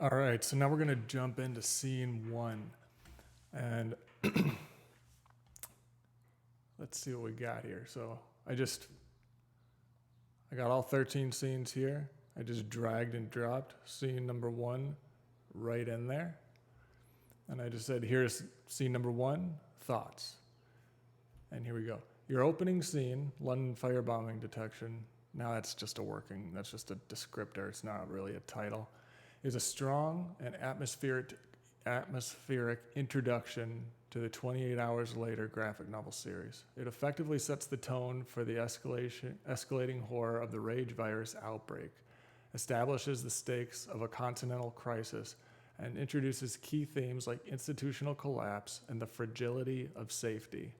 All right, so now we're going to jump into scene one. And let's see what we got here. So I got all 13 scenes here. I just dragged and dropped scene number one right in there. And I just said, here's scene number one, thoughts. And here we go. Your opening scene, London firebombing detection. Now that's just a descriptor. It's not really a title. Is a strong and atmospheric introduction to the 28 Hours Later graphic novel series. It effectively sets the tone for the escalating horror of the rage virus outbreak, establishes the stakes of a continental crisis, and introduces key themes like institutional collapse and the fragility of safety.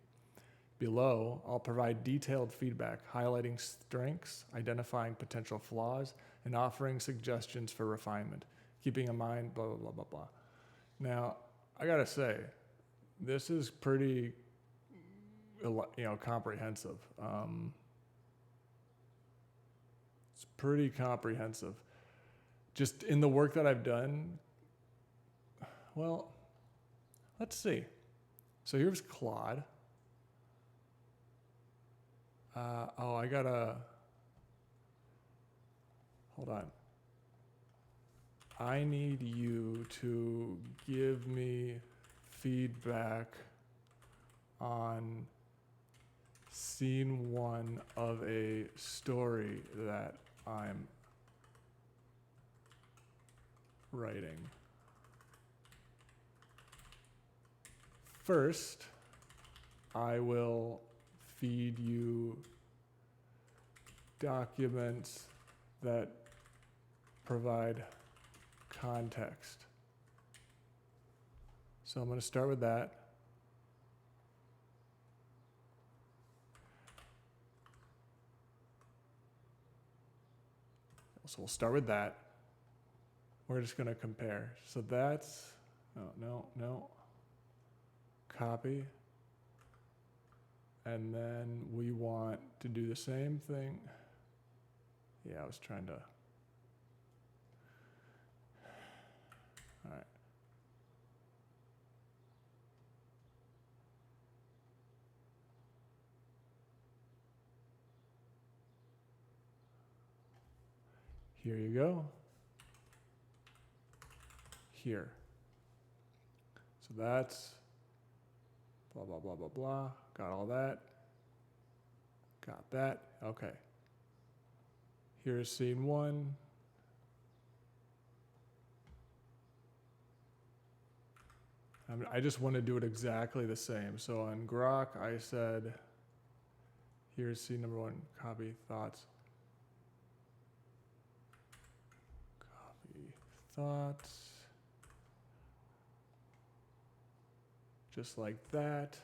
Below, I'll provide detailed feedback, highlighting strengths, identifying potential flaws, and offering suggestions for refinement, keeping in mind blah, blah, blah, blah, blah. Now, I gotta say, this is pretty, comprehensive. It's pretty comprehensive. Just in the work that I've done, well, let's see. So here's Claude. I gotta, hold on. I need you to give me feedback on scene one of a story that I'm writing. First, I will feed you documents that provide context. So I'm going to start with that. So we'll start with that. We're just going to compare. So that's, no. Copy. And then we want to do the same thing. Yeah, I was trying to. All right. Here you go. Here. So that's blah, blah, blah, blah, blah. Got all that. Got that. Okay. Here's scene one. I just want to do it exactly the same. So on Grok, I said, here's scene number one, copy thoughts. Copy thoughts. Just like that.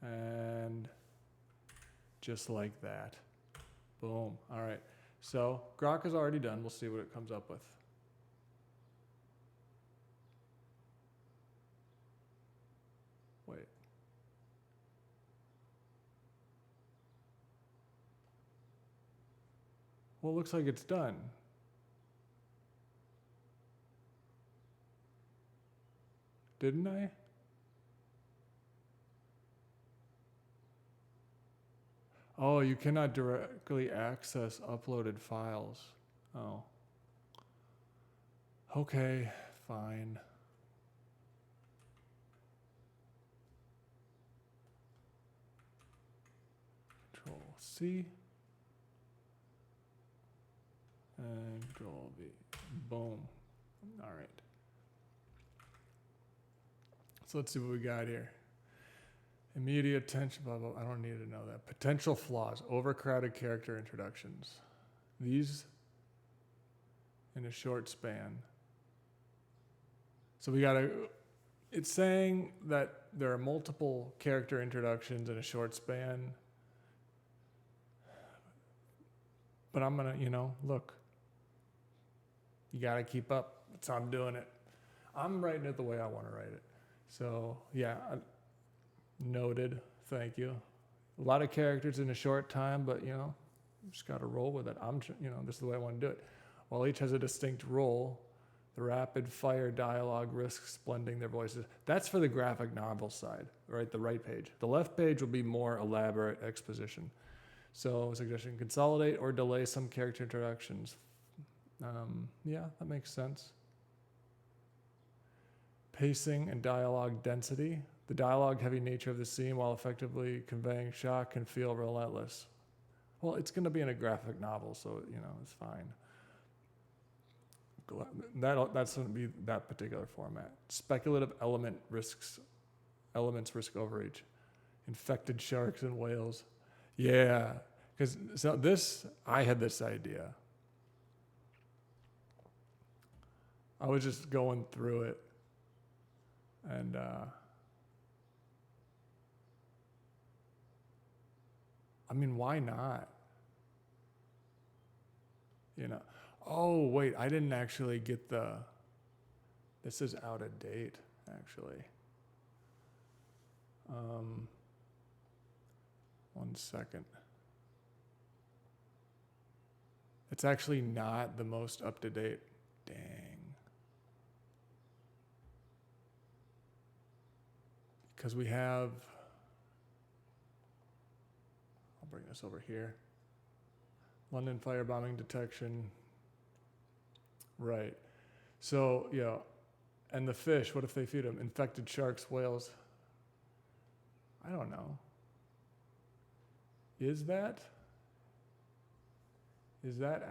And just like that. Boom. All right. So Grok is already done. We'll see what it comes up with. Wait. Well, it looks like it's done. Didn't I? Oh, you cannot directly access uploaded files. Oh. Okay, fine. Control C. And Control V. Boom. All right. So let's see what we got here. Immediate attention, blah, blah, I don't need to know that. Potential flaws, overcrowded character introductions. These in a short span. So it's saying that there are multiple character introductions in a short span. But I'm going to, look. You got to keep up. That's how I'm doing it. I'm writing it the way I want to write it. So, yeah. Noted. Thank you. A lot of characters in a short time, but just got to roll with it. This is the way I want to do it. While each has a distinct role, The rapid fire dialogue risks blending their voices. That's for the graphic novel side, right? The right page. The left page will be more elaborate exposition. So, suggestion: consolidate or delay some character introductions. Yeah, that makes sense. Pacing and dialogue density. The dialogue-heavy nature of the scene, while effectively conveying shock, can feel relentless. Well, it's going to be in a graphic novel, so it's fine. That's going to be that particular format. Speculative elements risk overreach. Infected sharks and whales. Yeah, because I had this idea. I was just going through it, and I mean, why not? Oh, wait, I didn't actually get this is out of date, actually. 1 second. It's actually not the most up to date. Dang. Because we have, I'll bring this over here. London firebombing detection. Right. So, and the fish, what if they feed them? Infected sharks, whales. I don't know. Is that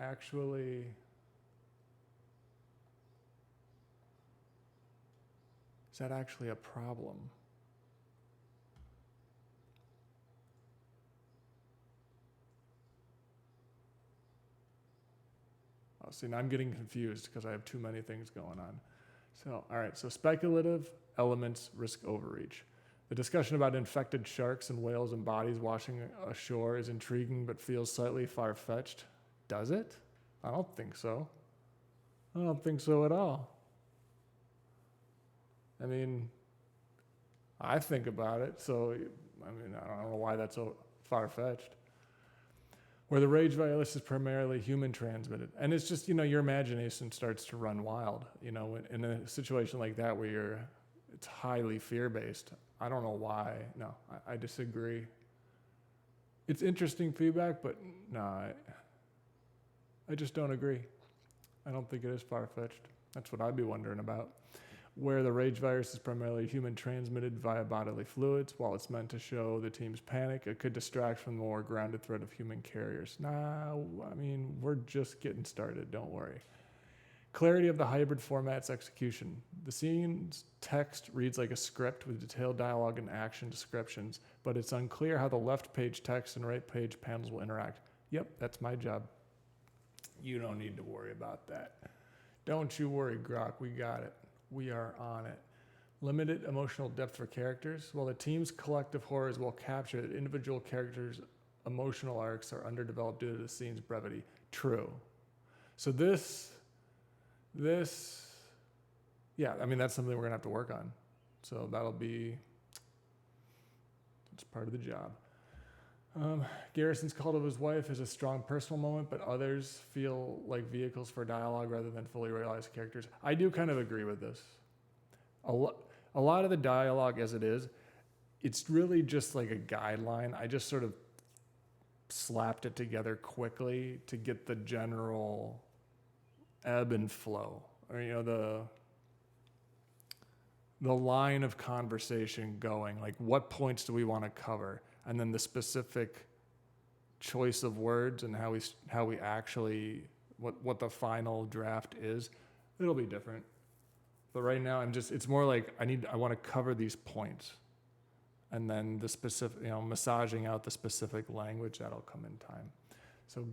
actually... Is that actually a problem? Oh, see, now I'm getting confused because I have too many things going on. So, all right, so speculative elements risk overreach. The discussion about infected sharks and whales and bodies washing ashore is intriguing but feels slightly far-fetched. Does it? I don't think so. I don't think so at all. I mean, I think about it, so I don't know why that's so far-fetched. Where the rage virus is primarily human transmitted. And it's just, your imagination starts to run wild. In a situation like that where it's highly fear-based. I don't know why. No, I disagree. It's interesting feedback, but no, I just don't agree. I don't think it is far-fetched. That's what I'd be wondering about. Where the rage virus is primarily human transmitted via bodily fluids, while it's meant to show the team's panic, it could distract from the more grounded threat of human carriers. We're just getting started, don't worry. Clarity of the hybrid format's execution. The scene's text reads like a script with detailed dialogue and action descriptions, but it's unclear how the left page text and right page panels will interact. Yep, that's my job. You don't need to worry about that. Don't you worry, Grok, we got it. We are on it. Limited emotional depth for characters. While the team's collective horror is well captured, individual characters' emotional arcs are underdeveloped due to the scene's brevity. True. So that's something we're gonna have to work on. So it's part of the job. Garrison's call to his wife is a strong personal moment, but others feel like vehicles for dialogue rather than fully realized characters. I do kind of agree with this. A lot of the dialogue as it is, it's really just like a guideline. I just sort of slapped it together quickly to get the general ebb and flow. The line of conversation going, like what points do we want to cover? And then the specific choice of words and how we actually, what the final draft is, it'll be different. But right now it's more like I want to cover these points. And then the specific, massaging out the specific language, that'll come in time. So,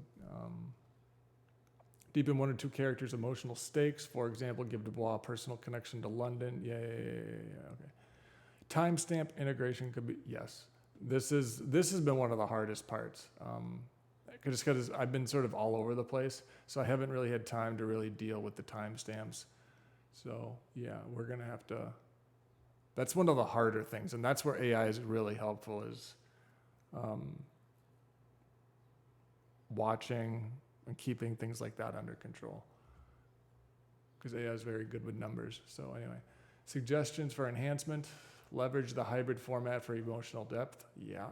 deepen one or two characters' emotional stakes. For example, give Dubois a personal connection to London. Yeah, okay. Timestamp integration could be, yes. This has been one of the hardest parts, just because I've been sort of all over the place, so I haven't really had time to really deal with the timestamps. So yeah, we're gonna have to. That's one of the harder things, and that's where AI is really helpful. Is watching and keeping things like that under control. because AI is very good with numbers. So anyway, suggestions for enhancement: leverage the hybrid format for emotional depth. Yeah,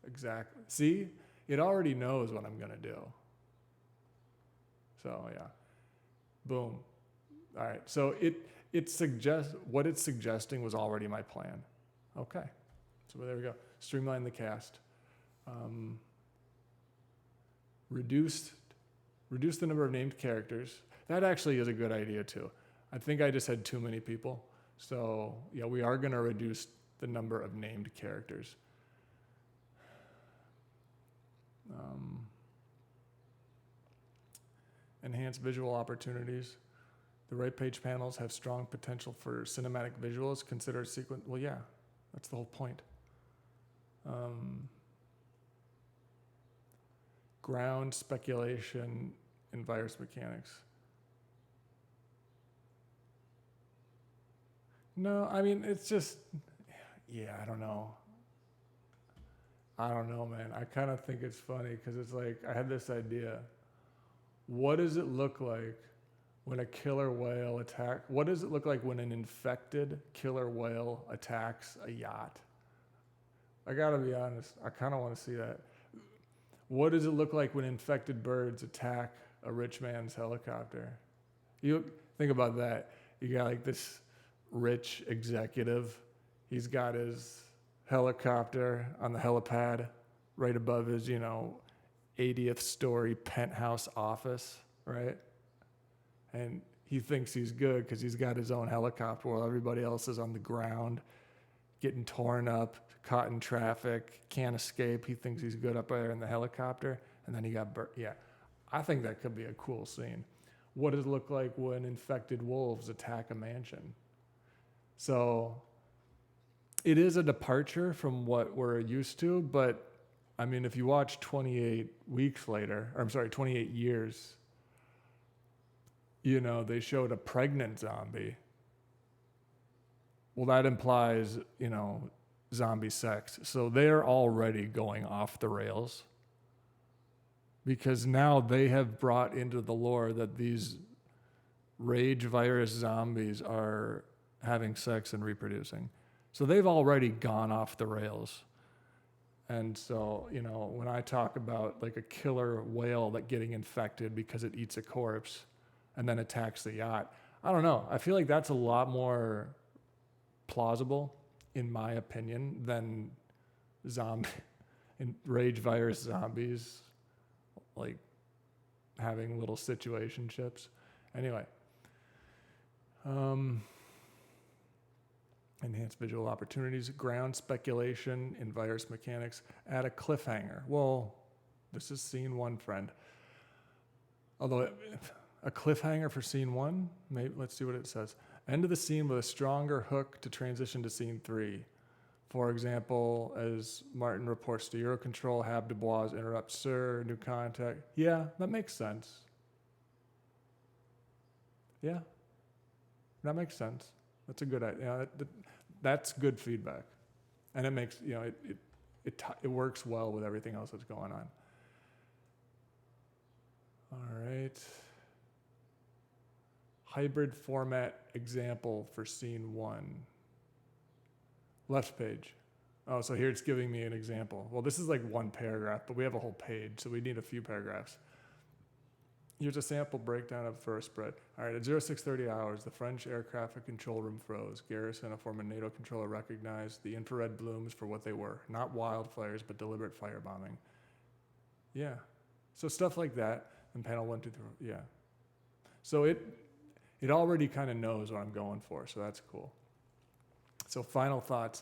exactly. See, it already knows what I'm gonna do. So yeah, boom. All right. So it suggests what it's suggesting was already my plan. Okay. So there we go. Streamline the cast. Reduce the number of named characters. That actually is a good idea too. I think I just had too many people. So yeah, we are going to reduce the number of named characters. Enhance visual opportunities. The right page panels have strong potential for cinematic visuals. Consider sequence. Well, yeah, that's the whole point. Ground speculation in virus mechanics. No, I mean, it's just, yeah, I don't know. I don't know, man. I kind of think it's funny because it's like, I had this idea. What does it look like when a killer whale what does it look like when an infected killer whale attacks a yacht? I gotta be honest, I kind of want to see that. What does it look like when infected birds attack a rich man's helicopter? You think about that. You got like this rich executive. He's got his helicopter on the helipad right above his, 80th story penthouse office, right? And he thinks he's good because he's got his own helicopter while everybody else is on the ground getting torn up, caught in traffic, can't escape. He thinks he's good up there in the helicopter, and then he got burnt. Yeah, I think that could be a cool scene. What does it look like when infected wolves attack a mansion? So it is a departure from what we're used to, but I mean, if you watch 28 years, they showed a pregnant zombie. Well, that implies, zombie sex. So they're already going off the rails because now they have brought into the lore that these rage virus zombies are having sex and reproducing. So they've already gone off the rails. And so, when I talk about like a killer whale that getting infected because it eats a corpse and then attacks the yacht, I don't know. I feel like that's a lot more plausible, in my opinion, than rage virus zombies like having little situationships. Anyway, enhance visual opportunities, ground speculation in virus mechanics, add a cliffhanger. Well, this is scene 1, friend. Although a cliffhanger for scene 1, maybe let's see what it says. End of the scene with a stronger hook to transition to scene 3. For example, as Martin reports to Eurocontrol, Hab Dubois interrupts Sir, new contact. Yeah, that makes sense. Yeah, that makes sense. That's a good idea. That's good feedback. And it makes, it works well with everything else that's going on. All right. Hybrid format example for scene 1. Left page. Oh, so here it's giving me an example. Well, this is like one paragraph, but we have a whole page, so we need a few paragraphs. Here's a sample breakdown of first spread. All right, at 0630 hours, the French air traffic control room froze. Garrison, a former NATO controller, recognized the infrared blooms for what they were. Not wildfires, but deliberate firebombing. Yeah. So stuff like that. And panel 1, 2, 3, yeah. So it already kind of knows what I'm going for, so that's cool. So final thoughts.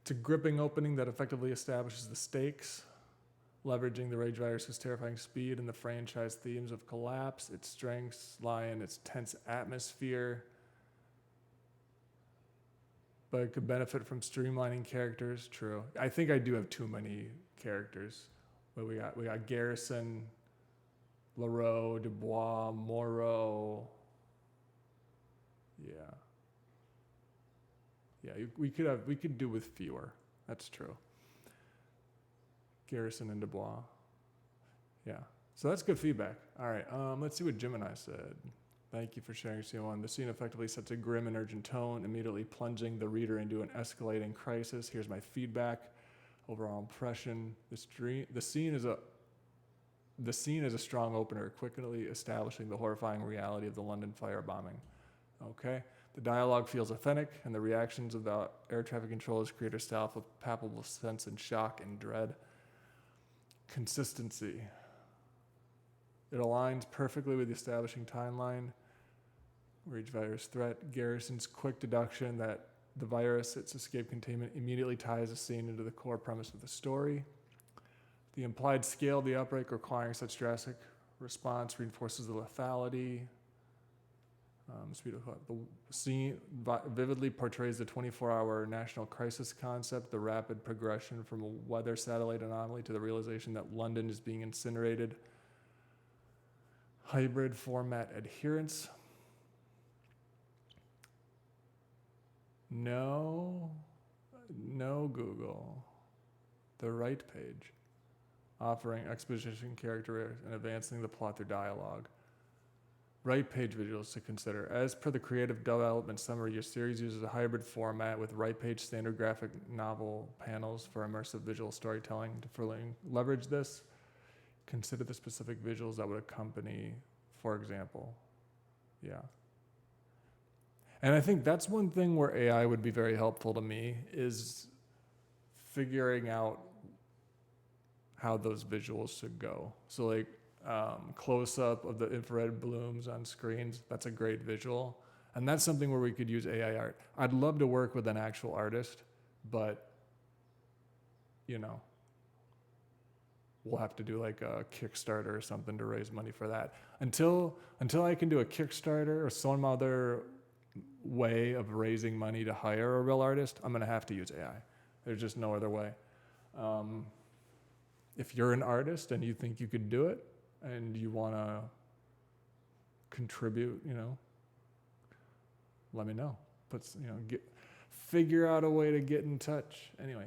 It's a gripping opening that effectively establishes the stakes, leveraging the rage virus's terrifying speed and the franchise themes of collapse. Its strengths lie in its tense atmosphere, but it could benefit from streamlining characters. True. I think I do have too many characters. But we got Garrison, Leroux, Dubois, Moreau. Yeah. Yeah, we could do with fewer. That's true. Garrison and Dubois. Yeah. So that's good feedback. All right. Let's see what Gemini said. Thank you for sharing C1. The scene effectively sets a grim and urgent tone, immediately plunging the reader into an escalating crisis. Here's my feedback. Overall impression. The scene is a strong opener, quickly establishing the horrifying reality of the London firebombing. Okay. The dialogue feels authentic, and the reactions of the air traffic controllers create a style of palpable sense and shock and dread. Consistency. It aligns perfectly with the establishing timeline. Rage virus threat. Garrison's quick deduction that the virus, its escape containment, immediately ties the scene into the core premise of the story. The implied scale of the outbreak requiring such drastic response reinforces the lethality. The scene vividly portrays the 24-hour national crisis concept, the rapid progression from a weather satellite anomaly to the realization that London is being incinerated. Hybrid format adherence. No Google. The right page. Offering exposition, character, and advancing the plot through dialogue. Right page visuals to consider. As per the creative development summary, your series uses a hybrid format with right page standard graphic novel panels for immersive visual storytelling. To further leverage this, consider the specific visuals that would accompany, for example. Yeah. And I think that's one thing where AI would be very helpful to me, is figuring out how those visuals should go. So like close-up of the infrared blooms on screens, that's a great visual. And that's something where we could use AI art. I'd love to work with an actual artist, but we'll have to do like a Kickstarter or something to raise money for that. Until I can do a Kickstarter or some other way of raising money to hire a real artist, I'm gonna have to use AI. There's just no other way. If you're an artist and you think you could do it and you wanna contribute, let me know. Figure out a way to get in touch. Anyway,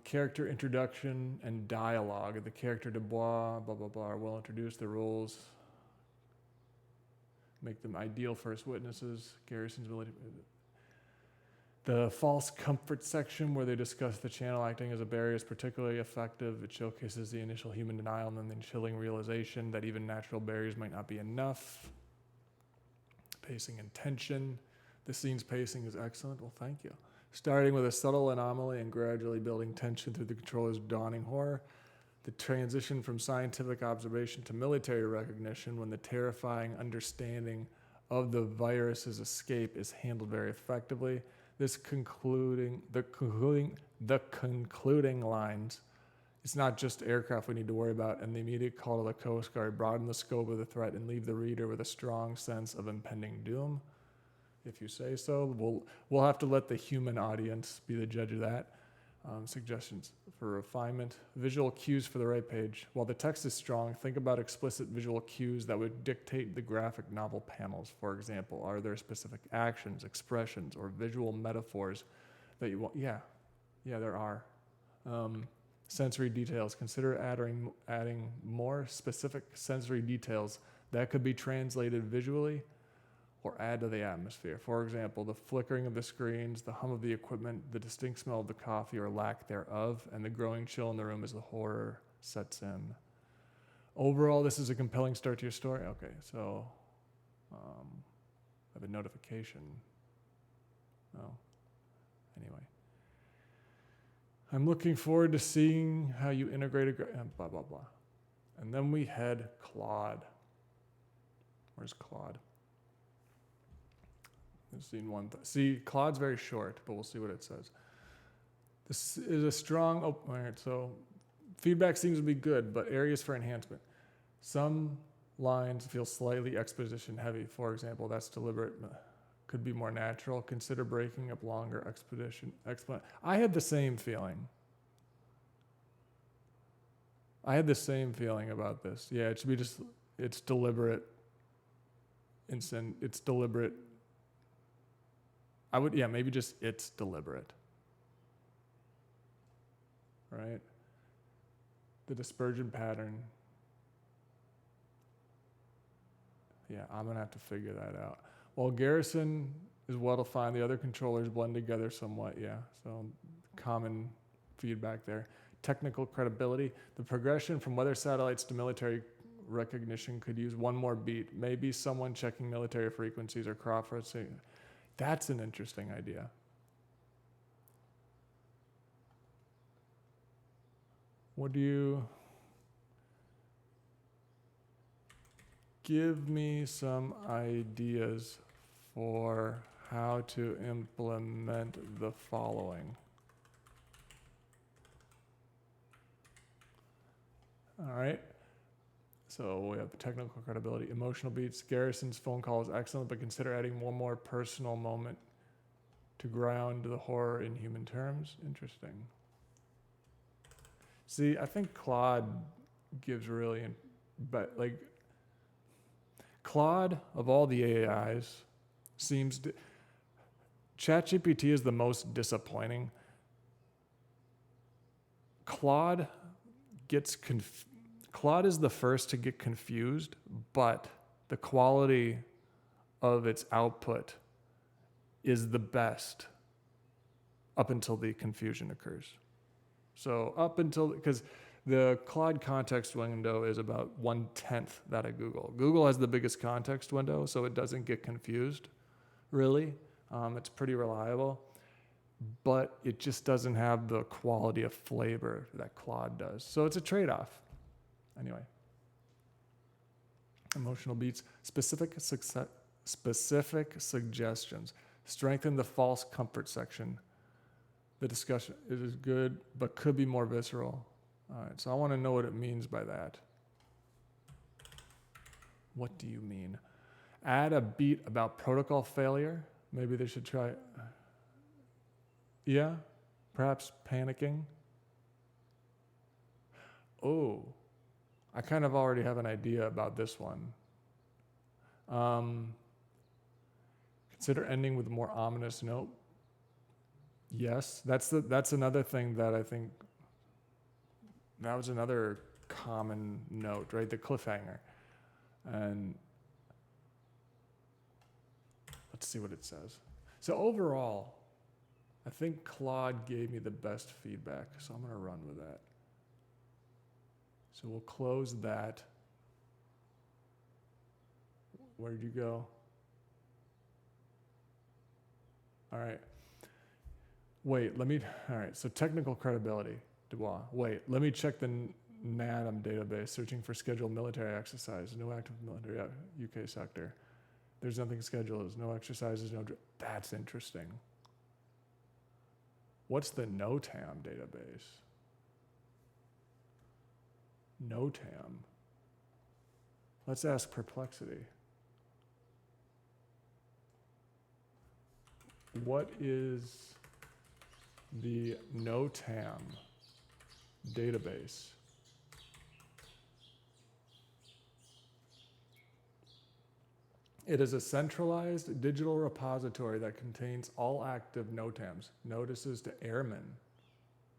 character introduction and dialogue. The character Dubois, blah, blah, blah, are well introduced. The roles make them ideal first witnesses. Garrison's ability. The false comfort section, where they discuss the channel acting as a barrier, is particularly effective. It showcases the initial human denial and then the chilling realization that even natural barriers might not be enough. Pacing and tension. The scene's pacing is excellent. Well, thank you. Starting with a subtle anomaly and gradually building tension through the controller's dawning horror. The transition from scientific observation to military recognition, when the terrifying understanding of the virus's escape is handled very effectively. The concluding lines. It's not just aircraft we need to worry about, and the immediate call to the Coast Guard broaden the scope of the threat and leave the reader with a strong sense of impending doom. If you say so, we'll have to let the human audience be the judge of that. Suggestions for refinement. Visual cues for the right page. While the text is strong, think about explicit visual cues that would dictate the graphic novel panels. For example, are there specific actions, expressions, or visual metaphors that you want? Yeah, there are. Sensory details. Consider adding more specific sensory details that could be translated visually or add to the atmosphere. For example, the flickering of the screens, the hum of the equipment, the distinct smell of the coffee or lack thereof, and the growing chill in the room as the horror sets in. Overall, this is a compelling start to your story. Okay, so I have a notification. Oh, anyway. I'm looking forward to seeing how you integrate blah, blah, blah. And then we had Claude. Where's Claude? Scene one. See, Claude's very short, but we'll see what it says. This is a strong. All right. So, feedback seems to be good, but areas for enhancement. Some lines feel slightly exposition heavy. For example, that's deliberate. Could be more natural. Consider breaking up longer explanation. I had the same feeling. About this. Yeah, it should be just. It's deliberate. It's deliberate. Maybe just it's deliberate. Right? The dispersion pattern. Yeah, I'm gonna have to figure that out. Well, Garrison is well defined. The other controllers blend together somewhat. Yeah, so common feedback there. Technical credibility. The progression from weather satellites to military recognition could use one more beat. Maybe someone checking military frequencies or cross-referencing. That's an interesting idea. What do you... Give me some ideas for how to implement the following. All right. So we have technical credibility, emotional beats. Garrison's phone call is excellent, but consider adding one more personal moment to ground the horror in human terms. Interesting. See, I think Claude gives really, but like Claude of all the AIs seems to, ChatGPT is the most disappointing. Claude is the first to get confused, but the quality of its output is the best up until the confusion occurs. So up until, because the Claude context window is about 1/10 that of Google. Google has the biggest context window, so it doesn't get confused, really. It's pretty reliable, but it just doesn't have the quality of flavor that Claude does. So it's a trade-off. Anyway. Emotional beats, specific suggestions. Strengthen the false comfort section. The discussion is good, but could be more visceral. All right, so I want to know what it means by that. What do you mean? Add a beat about protocol failure. Maybe they should try. Yeah, perhaps panicking. Oh, I kind of already have an idea about this one. Consider ending with a more ominous note. Yes, that's another thing that I think, that was another common note, right? The cliffhanger. And let's see what it says. So overall, I think Claude gave me the best feedback, so I'm going to run with that. So we'll close that. Where did you go? All right. Wait, all right, so technical credibility, Dubois. Wait, let me check the NADM database, searching for scheduled military exercise. No active military, UK sector. There's nothing scheduled, no exercises, that's interesting. What's the NOTAM database? NOTAM. Let's ask Perplexity. What is the NOTAM database? It is a centralized digital repository that contains all active NOTAMs, notices to airmen,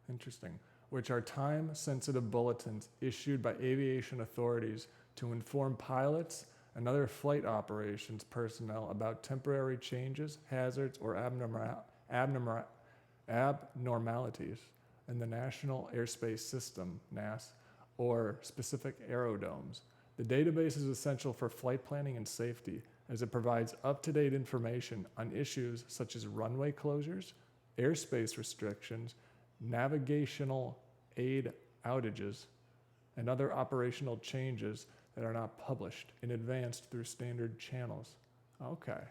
interesting, which are time-sensitive bulletins issued by aviation authorities to inform pilots and other flight operations personnel about temporary changes, hazards, or abnormalities in the National Airspace System, NAS, or specific aerodomes. The database is essential for flight planning and safety, as it provides up-to-date information on issues such as runway closures, airspace restrictions, navigational aid outages, and other operational changes that are not published in advance through standard channels. Okay.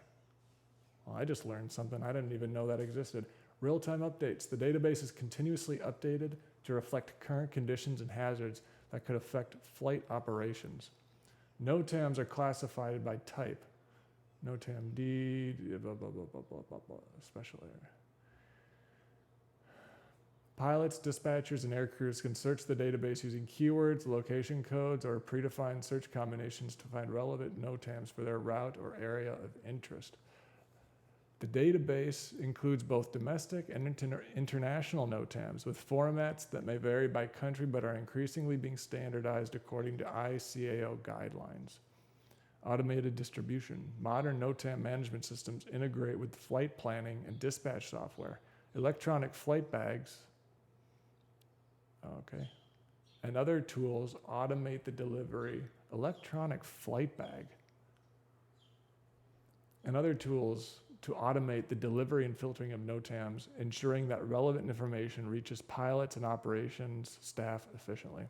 Well, I just learned something. I didn't even know that existed. Real-time updates. The database is continuously updated to reflect current conditions and hazards that could affect flight operations. NOTAMs are classified by type. NOTAM D, blah, blah, blah, blah, blah, blah, blah, special area. Pilots, dispatchers, and air crews can search the database using keywords, location codes, or predefined search combinations to find relevant NOTAMs for their route or area of interest. The database includes both domestic and international NOTAMs with formats that may vary by country but are increasingly being standardized according to ICAO guidelines. automated distribution. Modern NOTAM management systems integrate with flight planning and dispatch software. Electronic flight bags, okay, and other tools automate the delivery. Electronic flight bag. And other tools to automate the delivery and filtering of NOTAMs, ensuring that relevant information reaches pilots and operations staff efficiently.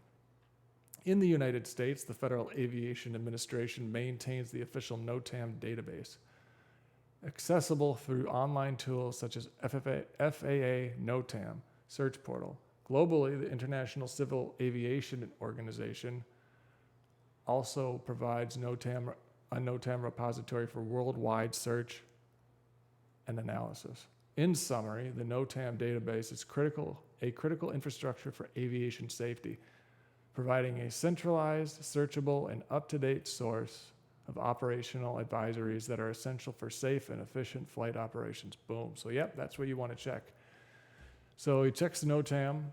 In the United States, the Federal Aviation Administration maintains the official NOTAM database, accessible through online tools such as FAA NOTAM search portal. Globally, the International Civil Aviation Organization also provides a NOTAM repository for worldwide search and analysis. In summary, the NOTAM database is a critical infrastructure for aviation safety, providing a centralized, searchable, and up-to-date source of operational advisories that are essential for safe and efficient flight operations. Boom. So yep, that's what you want to check. So he checks the NOTAM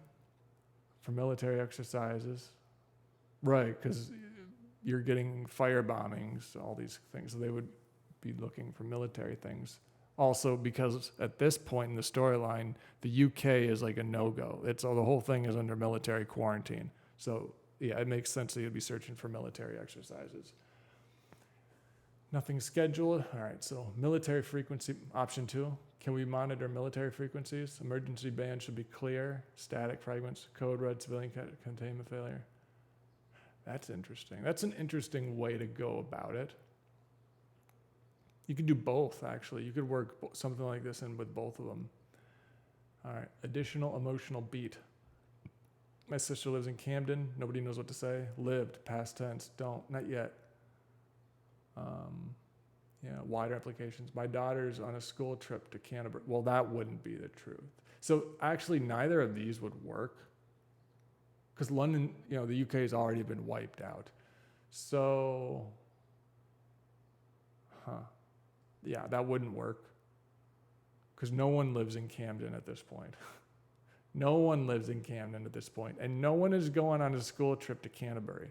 for military exercises. Right, because you're getting fire bombings, all these things. So they would be looking for military things. Also, because at this point in the storyline, the UK is like a no-go. The whole thing is under military quarantine. So yeah, it makes sense that you'd be searching for military exercises. Nothing scheduled. All right, so military frequency, option 2. Can we monitor military frequencies? Emergency bands should be clear. Static fragments, code red, civilian containment failure. That's interesting. That's an interesting way to go about it. You could do both, actually. You could work something like this in with both of them. All right, additional emotional beat. My sister lives in Camden. Nobody knows what to say. Lived, past tense, don't, not yet. Wider applications. My daughter's on a school trip to Canterbury. Well, that wouldn't be the truth. So actually, neither of these would work because London, the UK has already been wiped out. So, yeah, that wouldn't work because no one lives in Camden at this point. No one lives in Camden at this point, and no one is going on a school trip to Canterbury.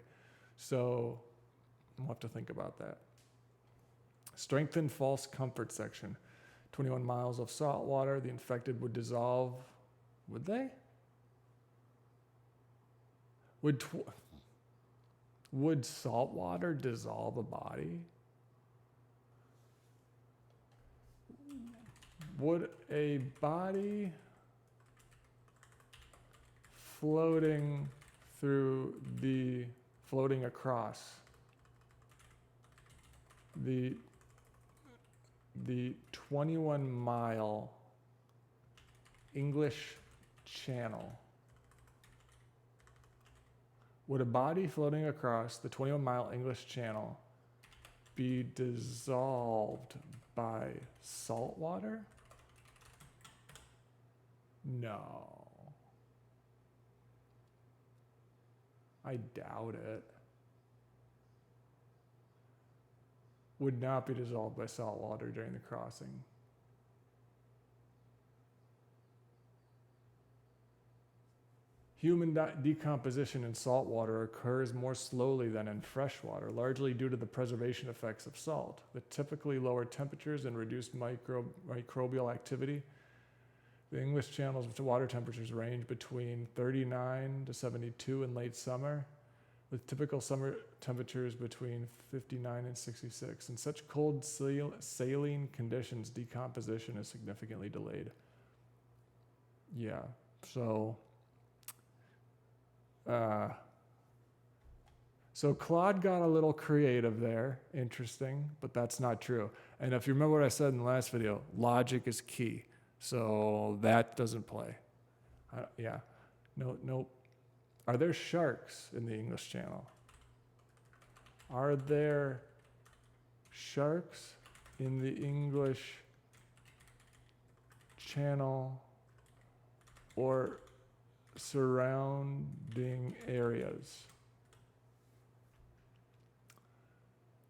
So we'll have to think about that. Strengthen false comfort section. 21 miles of salt water, the infected would dissolve. Would they? Would salt water dissolve a body? Would a body floating across the 21-mile English Channel, would a body floating across the 21-mile English Channel be dissolved by salt water? No. I doubt it. Would not be dissolved by salt water during the crossing. Human decomposition in salt water occurs more slowly than in fresh water, largely due to the preservation effects of salt. The typically lower temperatures and reduced microbial activity. The English Channel's water temperatures range between 39 to 72 in late summer, with typical summer temperatures between 59 and 66. In such cold saline conditions, decomposition is significantly delayed. Yeah, so Claude got a little creative there, interesting, but that's not true. And if you remember what I said in the last video, logic is key. So that doesn't play. No. Are there sharks in the English Channel? Are there sharks in the English Channel or surrounding areas?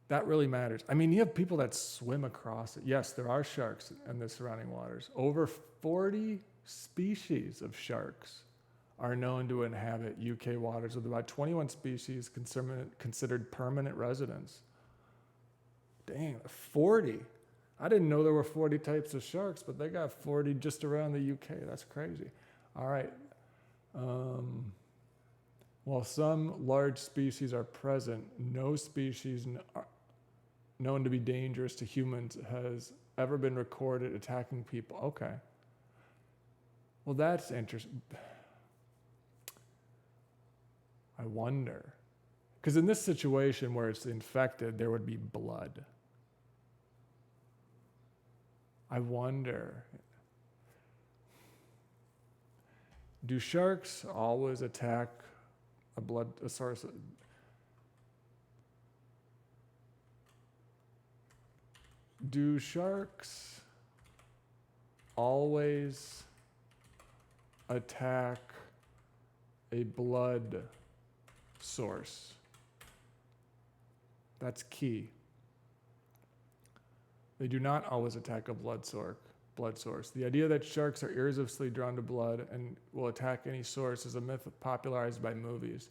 That really matters. I mean, you have people that swim across it. Yes, there are sharks in the surrounding waters. Over 40 species of sharks are known to inhabit UK waters, with about 21 species considered permanent residents. Dang, 40. I didn't know there were 40 types of sharks, but they got 40 just around the UK. That's crazy. All right. While some large species are present, no species known to be dangerous to humans has ever been recorded attacking people. Okay. Well, that's interesting. I wonder. Because in this situation where it's infected, there would be blood. I wonder, do sharks always attack a source? Do sharks always attack a blood source? That's key. They do not always attack a blood source. The idea that sharks are irresistibly drawn to blood and will attack any source is a myth popularized by movies.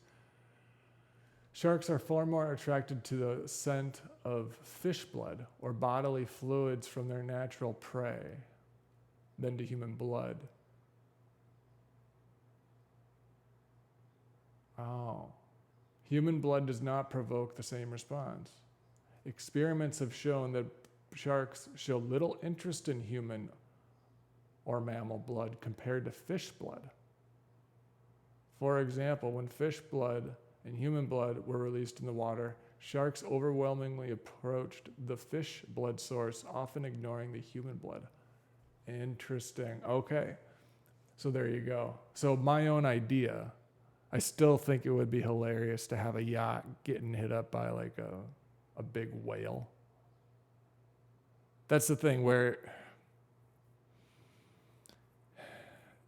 Sharks are far more attracted to the scent of fish blood or bodily fluids from their natural prey than to human blood. Oh. Human blood does not provoke the same response. Experiments have shown that sharks show little interest in human or mammal blood compared to fish blood. For example, when fish blood and human blood were released in the water, sharks overwhelmingly approached the fish blood source, often ignoring the human blood. Interesting. Okay. So there you go. So my own idea, I still think it would be hilarious to have a yacht getting hit up by like a big whale. That's the thing where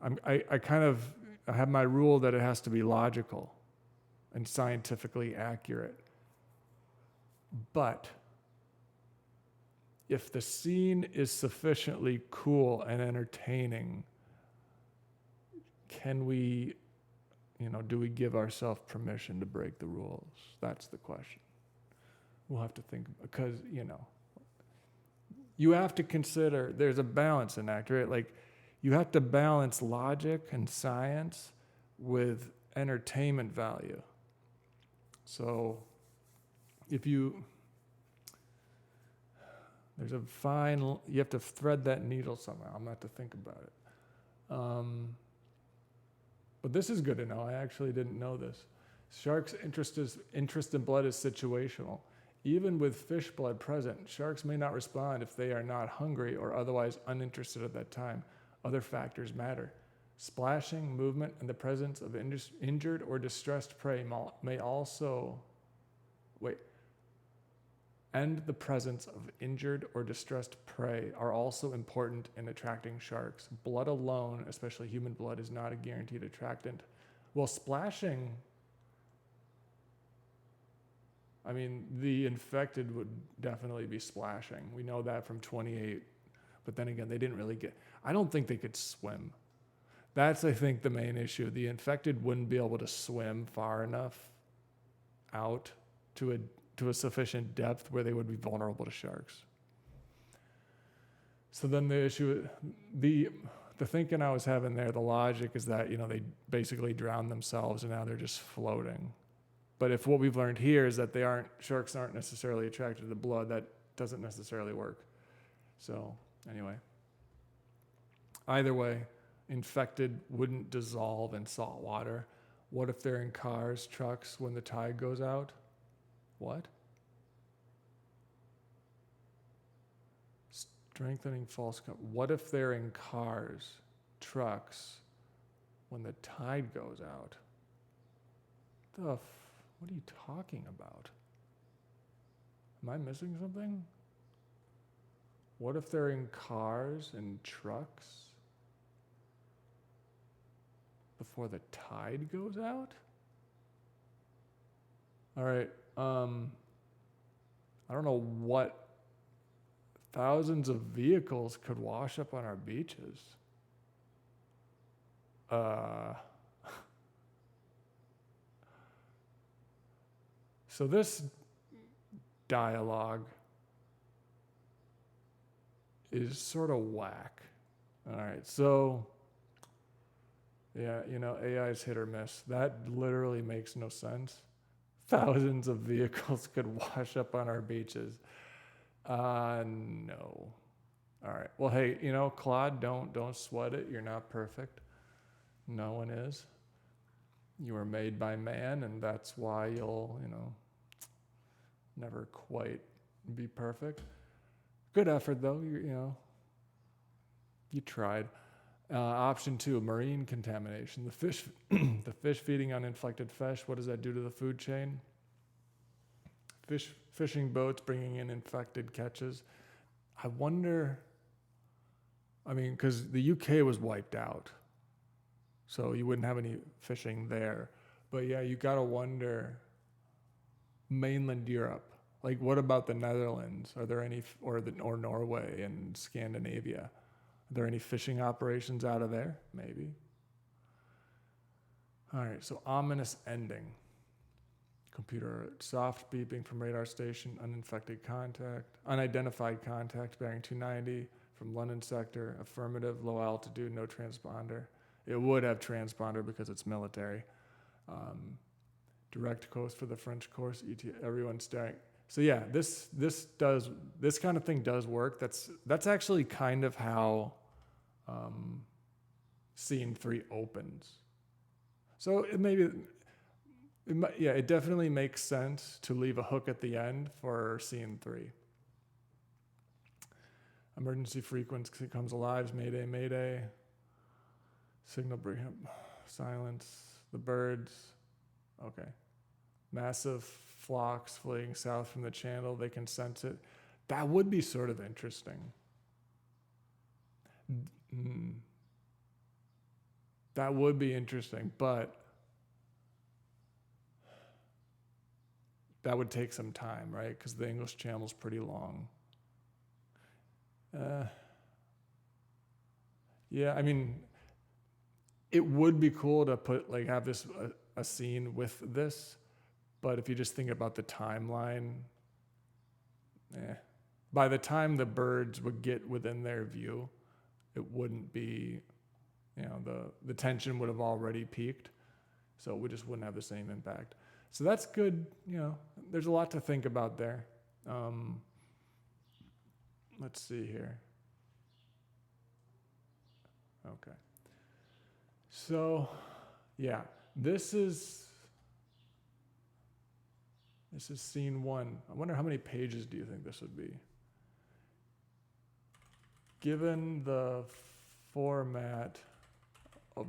I have my rule that it has to be logical and scientifically accurate. But if the scene is sufficiently cool and entertaining, can we, do we give ourselves permission to break the rules? That's the question. We'll have to think, because, you have to consider there's a balance in act, right? Like, you have to balance logic and science with entertainment value. So you have to thread that needle somehow. I'm going to have to think about it. But this is good to know. I actually didn't know this. Sharks' interest in blood is situational. Even with fish blood present, sharks may not respond if they are not hungry or otherwise uninterested at that time. Other factors matter. Splashing, movement, and the presence of injured or distressed prey may also... And the presence of injured or distressed prey are also important in attracting sharks. Blood alone, especially human blood, is not a guaranteed attractant. Well, splashing... the infected would definitely be splashing. We know that from 28. But then again, they didn't really I don't think they could swim. That's, I think, the main issue. The infected wouldn't be able to swim far enough out to a sufficient depth where they would be vulnerable to sharks. So then the issue, the thinking I was having there, the logic is that, they basically drowned themselves and now they're just floating. But if what we've learned here is that sharks aren't necessarily attracted to the blood, that doesn't necessarily work. So anyway, either way, infected wouldn't dissolve in salt water. What if they're in cars, trucks when the tide goes out? What? Strengthening false. What if they're in cars, trucks when the tide goes out? What are you talking about? Am I missing something? What if they're in cars and trucks before the tide goes out? All right. I don't know what thousands of vehicles could wash up on our beaches. So this dialogue is sort of whack. All right, so yeah, AI is hit or miss. That literally makes no sense. Thousands of vehicles could wash up on our beaches. No. All right. Well, hey, Claude, don't sweat it. You're not perfect. No one is. You were made by man, and that's why you'll, never quite be perfect. Good effort, though. You tried. Option 2, marine contamination. The fish feeding on infected fish. What does that do to the food chain? Fishing boats bringing in infected catches. I wonder. Because the UK was wiped out, so you wouldn't have any fishing there. But yeah, you gotta wonder. Mainland Europe. Like, what about the Netherlands? Are there any, or Norway and Scandinavia? Are there any fishing operations out of there? Maybe. All right, so ominous ending. Computer soft beeping from radar station, unidentified contact bearing 290 from London sector, affirmative, low altitude, no transponder. It would have transponder because it's military. Direct coast for the French course, everyone's staring. So yeah, this kind of thing does work. That's actually kind of how scene 3 opens. So it definitely makes sense to leave a hook at the end for scene 3. Emergency frequency comes alive, mayday, mayday. Signal bring up, silence, the birds. Okay. Massive flocks fleeing south from the channel, they can sense it. That would be sort of interesting. That would be interesting, but that would take some time, right? Because the English Channel's pretty long. Yeah, it would be cool to have this a scene with this, but if you just think about the timeline, by the time the birds would get within their view, it wouldn't be, the tension would have already peaked, so we just wouldn't have the same impact. So that's good. There's a lot to think about there. Let's see here. Okay. So, yeah, this is scene 1. I wonder how many pages do you think this would be? Given the format of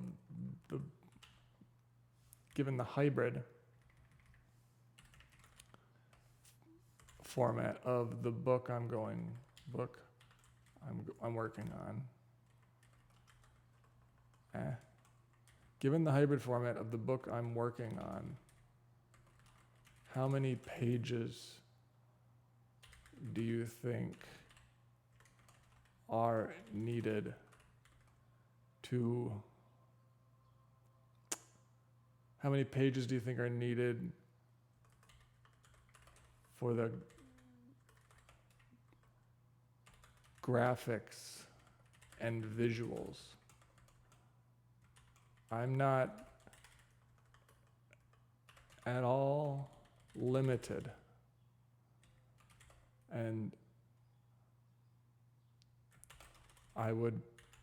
given the hybrid format of the book I'm working on. Given the hybrid format of the book I'm working on, how many pages do you think are needed to... How many pages do you think are needed for the graphics and visuals? I'm not at all limited. And I would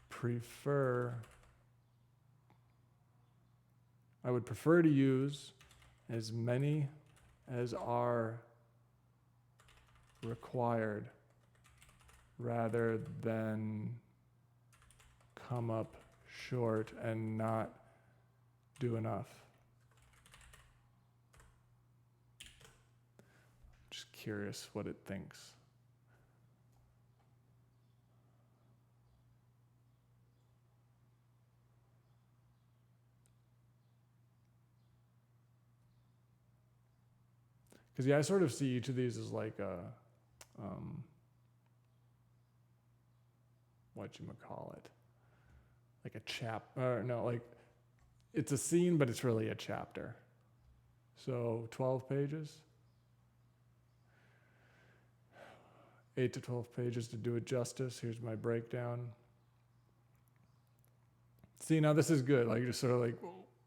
prefer to use as many as are required rather than come up short and not do enough. Just curious what it thinks. Because I sort of see each of these as like a, whatchamacallit, like a it's a scene, but it's really a chapter. So 12 pages. 8 to 12 pages to do it justice. Here's my breakdown. See, now this is good. Like, just sort of like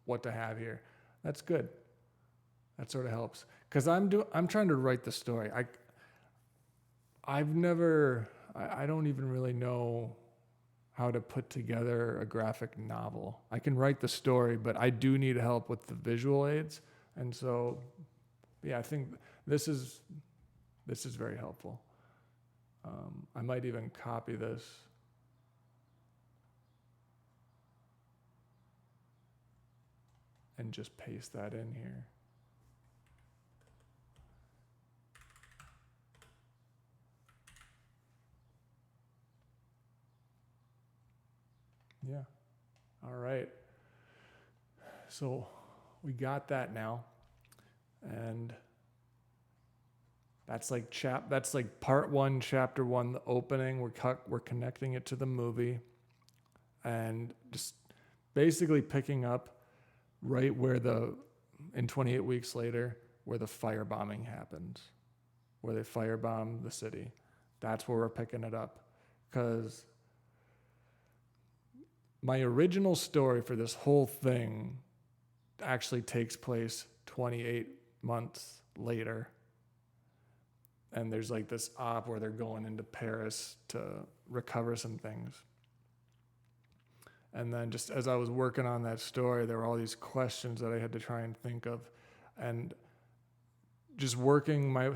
what to have here. That's good. That sort of helps. Because I'm trying to write the story. I don't even really know how to put together a graphic novel. I can write the story, but I do need help with the visual aids. And so, yeah, I think this is very helpful. I might even copy this. And just paste that in here. Yeah. All right. So we got that now. And that's like part 1, chapter 1, the opening. We're connecting it to the movie and just basically picking up right where in 28 Weeks Later, where the firebombing happens, where they firebomb the city. That's where we're picking it up. Because my original story for this whole thing actually takes place 28 months later. And there's like this op where they're going into Paris to recover some things. And then just as I was working on that story, there were all these questions that I had to try and think of. And just working my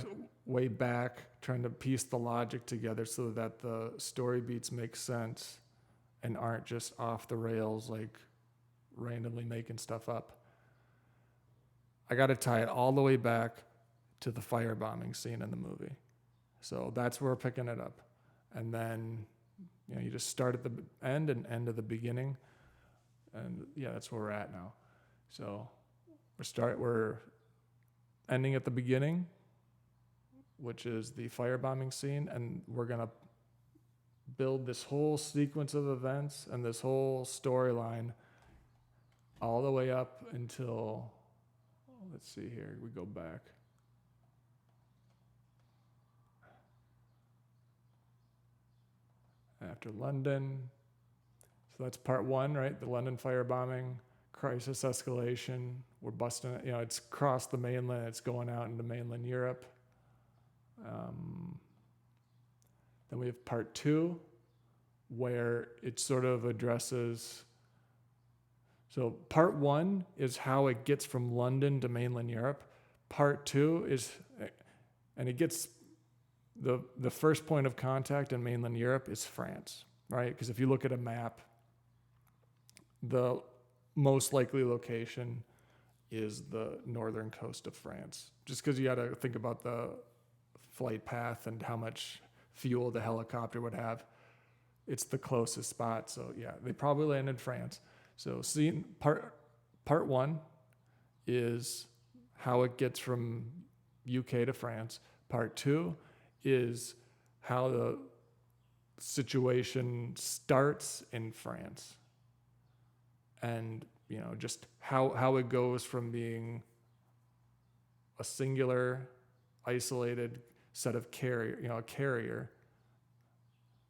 way back, trying to piece the logic together so that the story beats make sense and aren't just off the rails, like randomly making stuff up. I got to tie it all the way back to the firebombing scene in the movie. So that's where we're picking it up. And then, you just start at the end and end at the beginning. And yeah, that's where we're at now. So we're ending at the beginning, which is the firebombing scene. And we're going to build this whole sequence of events and this whole storyline all the way up until, let's see here, we go back. After London. So that's part 1, right? The London firebombing, crisis escalation. We're busting it. It's crossed the mainland. It's going out into mainland Europe. Then we have part 2, where it sort of addresses. So part 1 is how it gets from London to mainland Europe. Part 2 is, and it gets. The first point of contact in mainland Europe is France, right? Because if you look at a map, the most likely location is the northern coast of France. Just because you got to think about the flight path and how much fuel the helicopter would have. It's the closest spot. So yeah, they probably land in France. So part 1 is how it gets from UK to France. Part 2 is how the situation starts in France, and just how it goes from being a singular, isolated set of a carrier.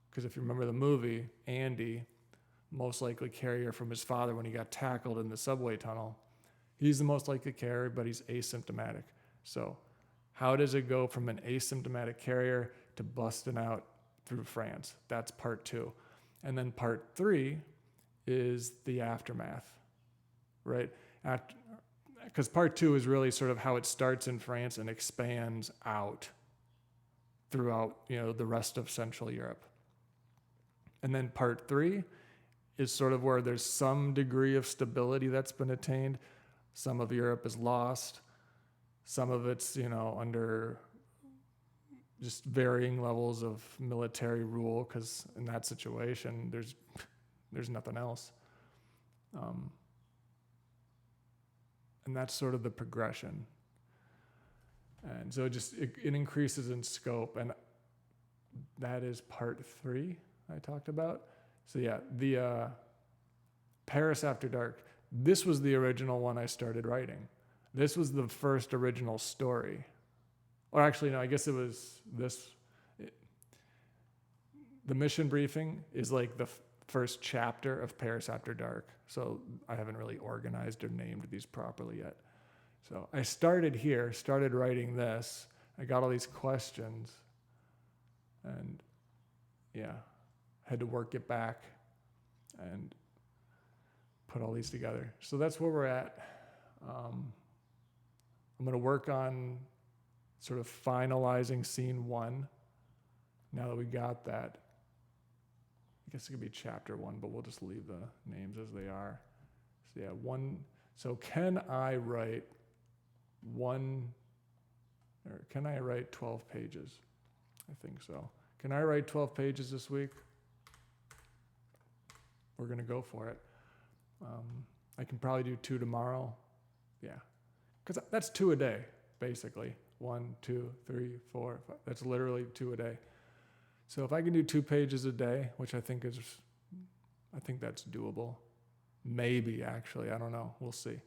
Because if you remember the movie, Andy, most likely carrier from his father when he got tackled in the subway tunnel. He's the most likely carrier, but he's asymptomatic. So how does it go from an asymptomatic carrier to busting out through France? That's part 2. And then part 3 is the aftermath, right? Because part 2 is really sort of how it starts in France and expands out throughout, the rest of Central Europe. And then part 3 is sort of where there's some degree of stability that's been attained. Some of Europe is lost. Some of it's, under just varying levels of military rule, because in that situation, there's nothing else. And that's sort of the progression. And so it increases in scope. And that is part 3 I talked about. So yeah, the Paris After Dark, this was the original one I started writing. This was the first original story. Or actually, no, I guess it was this. the mission briefing is like the first chapter of Paris After Dark. So I haven't really organized or named these properly yet. So I started here, started writing this. I got all these questions and yeah, had to work it back and put all these together. So that's where we're at. I'm going to work on sort of finalizing scene 1. Now that we got that, I guess it could be chapter 1, but we'll just leave the names as they are. So yeah, 1. So can I write 12 pages? I think so. Can I write 12 pages this week? We're going to go for it. I can probably do 2 tomorrow. Yeah. Because that's 2 a day, basically. 1, 2, 3, 4, 5. That's literally 2 a day. So if I can do 2 pages a day, which I think that's doable. Maybe, actually. I don't know. We'll see.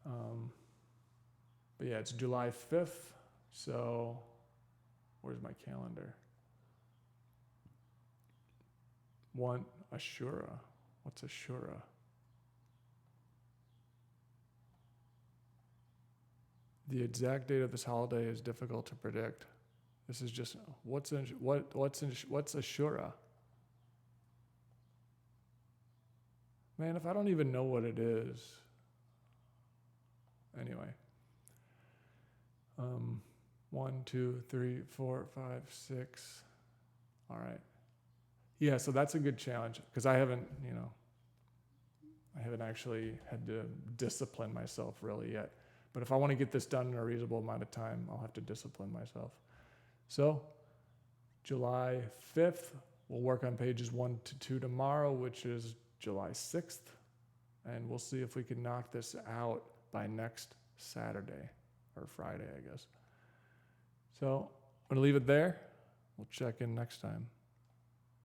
But yeah, it's July 5th. So where's my calendar? Ashura. What's Ashura? The exact date of this holiday is difficult to predict. This is just what's Ashura? Man, if I don't even know what it is. Anyway. 1, 2, 3, 4, 5, 6. All right. Yeah, so that's a good challenge because I haven't actually had to discipline myself really yet. But if I want to get this done in a reasonable amount of time, I'll have to discipline myself. So July 5th, we'll work on pages 1 to 2 tomorrow, which is July 6th. And we'll see if we can knock this out by next Saturday or Friday, I guess. So I'm going to leave it there. We'll check in next time.